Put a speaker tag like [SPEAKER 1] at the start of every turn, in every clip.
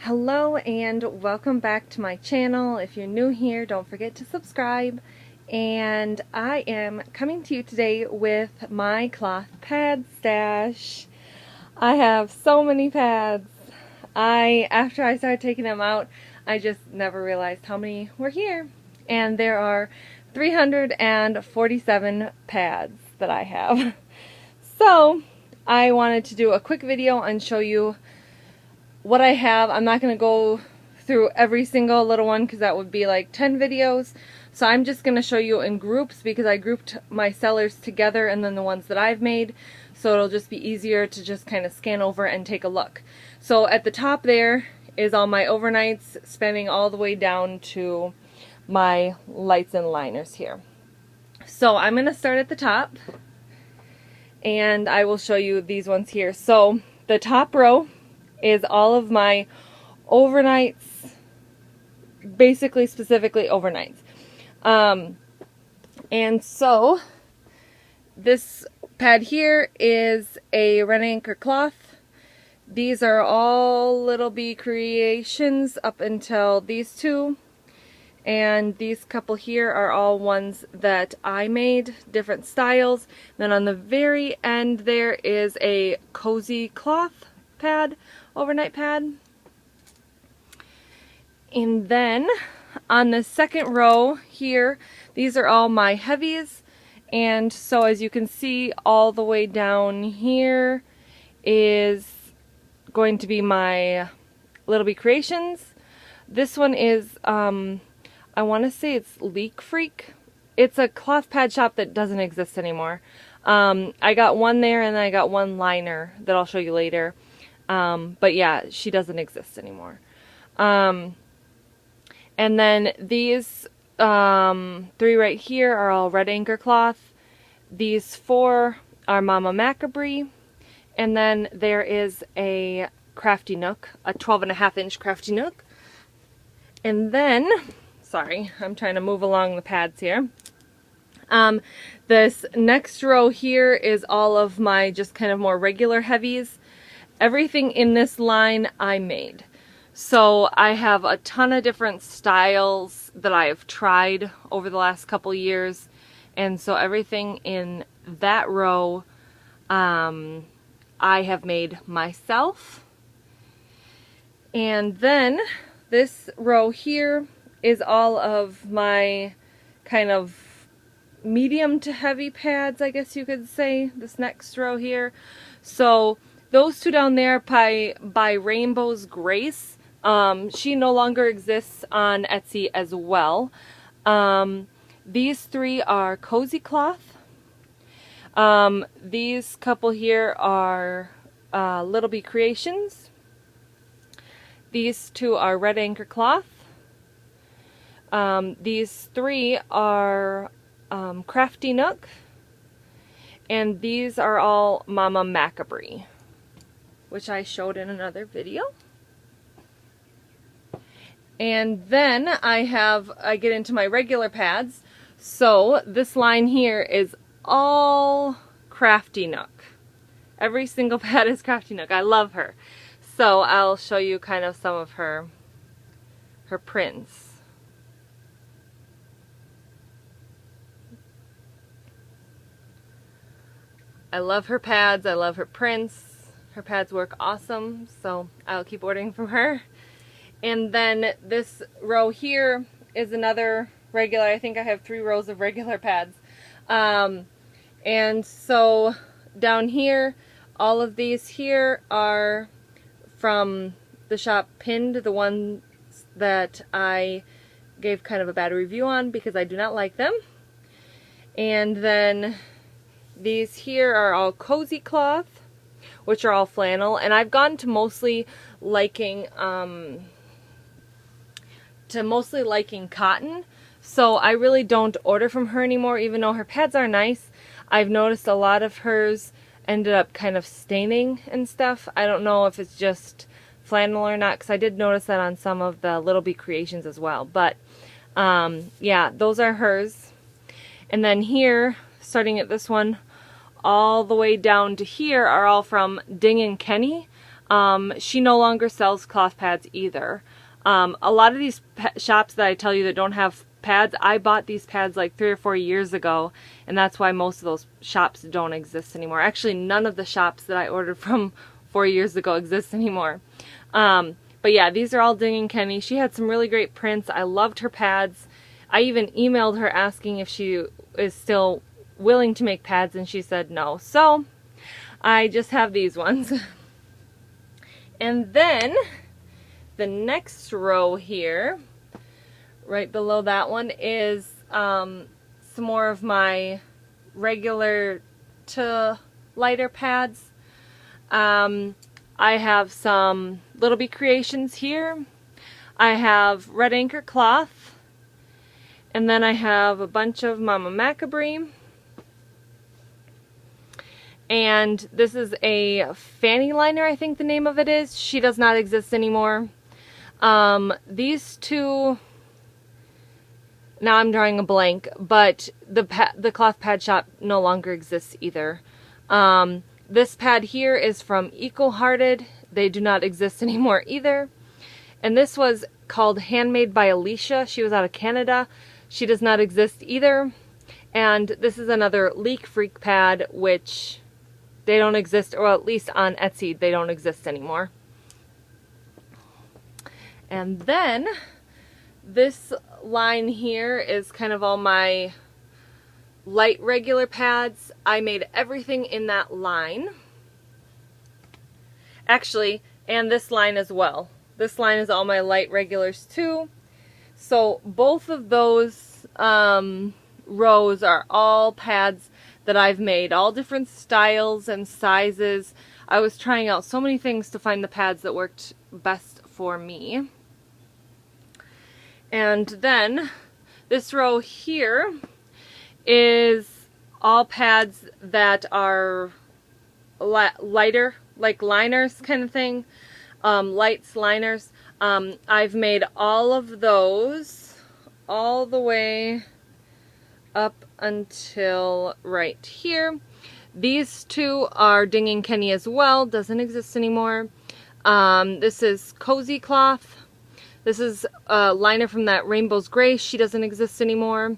[SPEAKER 1] Hello and welcome back to my channel. If you're new here, don't forget to subscribe. And I am coming to you today with my cloth pad stash. I have so many pads. After I started taking them out, I just never realized how many were here. And there are 347 pads that I have. So I wanted to do a quick video and show you what I have. I'm not going to go through every single little one because that would be like 10 videos. So I'm just going to show you in groups because I grouped my sellers together and then the ones that I've made. So it'll just be easier to just kind of scan over and take a look. So at the top there is all my overnights, spanning all the way down to my lights and liners here. So I'm going to start at the top and I will show you these ones here. So the top row is all of my overnights, basically specifically overnights. And so this pad here is a red anchor cloth. These are all Little Bee creations up until these two. And these couple here are all ones that I made, different styles. Then on the very end there is a cozy cloth pad, overnight pad. And then on the second row here, these are all my heavies. And so as you can see, all the way down here is going to be my Little Bee creations. This one is I want to say it's Leak Freak. It's a cloth pad shop that doesn't exist anymore. I got one there and then I got one liner that I'll show you later. But yeah, she doesn't exist anymore. And then these three right here are all red anchor cloth. These four are Mama Macabre. And then there is a Craftynook, a 12.5-inch Craftynook. And then, sorry, I'm trying to move along the pads here. This next row here is all of my just kind of more regular heavies. Everything in this line I made. So I have a ton of different styles that I have tried over the last couple years. And so everything in that row I have made myself. And then this row here is all of my kind of medium to heavy pads, I guess you could say, this next row here. So those two down there by Rainbow's Grace, she no longer exists on Etsy as well. These three are cozy cloth. These couple here are Little Bee creations. These two are red anchor cloth. These three are Craftynook. And these are all Mama Macabre, which I showed in another video. And then I get into my regular pads. So this line here is all Craftynook. Every single pad is Craftynook. I love her. So I'll show you kind of some of her prints. I love her pads. I love her prints. Her pads work awesome, so I'll keep ordering from her. And then this row here is another regular. I think I have 3 rows of regular pads. And so down here, all of these here are from the shop Pinned, the ones that I gave kind of a bad review on because I do not like them. And then these here are all cozy cloth, which are all flannel, and I've gone to mostly liking cotton, so I really don't order from her anymore, even though her pads are nice. I've noticed a lot of hers ended up kind of staining and stuff. I don't know if it's just flannel or not, because I did notice that on some of the Little Bee creations as well. But yeah, those are hers. And then here, starting at this one, all the way down to here are all from Ding and Kenny. she no longer sells cloth pads either. A lot of these shops that I tell you that don't have pads, I bought these pads like 3 or 4 years ago, and that's why most of those shops don't exist anymore. Actually, none of the shops that I ordered from 4 years ago exist anymore. But yeah, these are all Ding & Kenny. She had some really great prints. I loved her pads. I even emailed her asking if she is still willing to make pads, and she said no. So I just have these ones. And then the next row here, right below that one, is some more of my regular to lighter pads. I have some Little Bee Creations here. I have Red Anchor cloth. And then I have a bunch of Mama Macabre. And this is a fanny liner, I think the name of it is. She does not exist anymore. These two, now I'm drawing a blank, but the cloth pad shop no longer exists either. This pad here is from Eco-Hearted. They do not exist anymore either. And this was called Handmade by Alicia. She was out of Canada. She does not exist either. And this is another Leak Freak pad, which they don't exist, or at least on Etsy, they don't exist anymore. And then this line here is kind of all my light regular pads. I made everything in that line. Actually, and this line as well. This line is all my light regulars too. So both of those rows are all pads that I've made, all different styles and sizes. I was trying out so many things to find the pads that worked best for me. And then this row here is all pads that are lighter, like liners kind of thing, lights, liners. I've made all of those all the way up until right here. These two are Ding & Kenny as well, doesn't exist anymore. This is Cozy Cloth. This is a liner from that Rainbow's Grace. She doesn't exist anymore.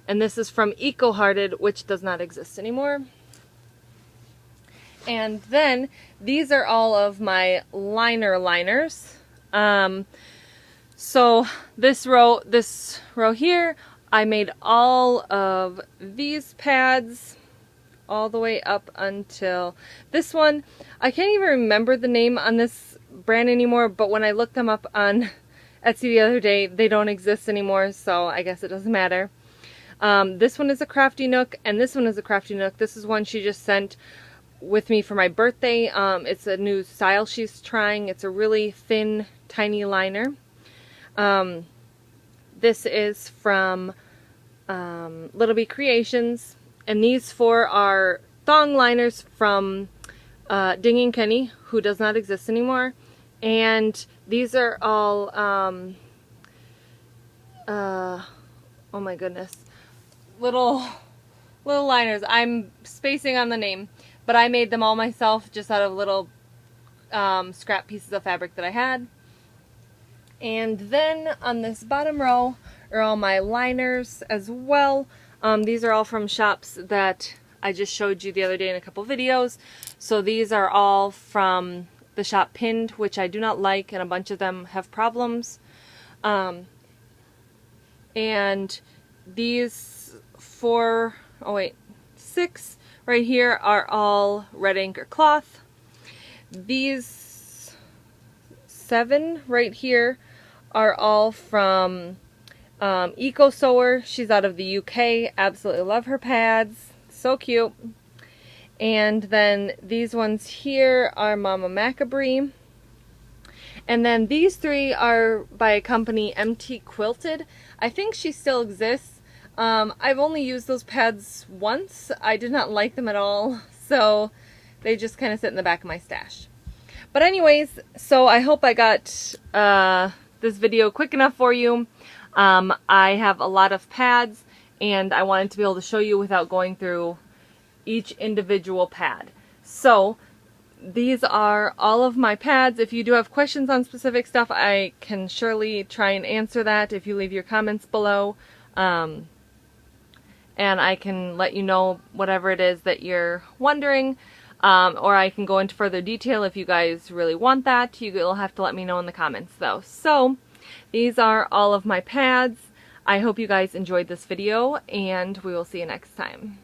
[SPEAKER 1] And this is from Eco-Hearted, which does not exist anymore. And then these are all of my liners. So this row here, I made all of these pads all the way up until this one. I can't even remember the name on this brand anymore, but when I looked them up on Etsy the other day, they don't exist anymore, so I guess it doesn't matter. This one is a Craftynook, and this one is a Craftynook. This is one she just sent with me for my birthday. It's a new style she's trying. It's a really thin, tiny liner. This is from Little Bee Creations, and these four are thong liners from Ding & Kenny, who does not exist anymore. And these are all, oh my goodness, little liners. I'm spacing on the name, but I made them all myself just out of little scrap pieces of fabric that I had. And then on this bottom row are all my liners as well. These are all from shops that I just showed you the other day in a couple videos. So these are all from the shop Pinned, which I do not like, and a bunch of them have problems. And these six right here are all Red Anchor cloth. These 7 right here are all from EcoSewer. She's out of the UK. Absolutely love her pads. So cute. And then these ones here are Mama Macabre. And then these 3 are by a company, MT Quilted. I think she still exists. I've only used those pads once. I did not like them at all, so they just kind of sit in the back of my stash. But anyways, so I hope I got this video quick enough for you. I have a lot of pads, and I wanted to be able to show you without going through each individual pad. So these are all of my pads. If you do have questions on specific stuff, I can surely try and answer that if you leave your comments below. And I can let you know whatever it is that you're wondering. Or I can go into further detail if you guys really want that. You'll have to let me know in the comments though. So these are all of my pads. I hope you guys enjoyed this video, and we will see you next time.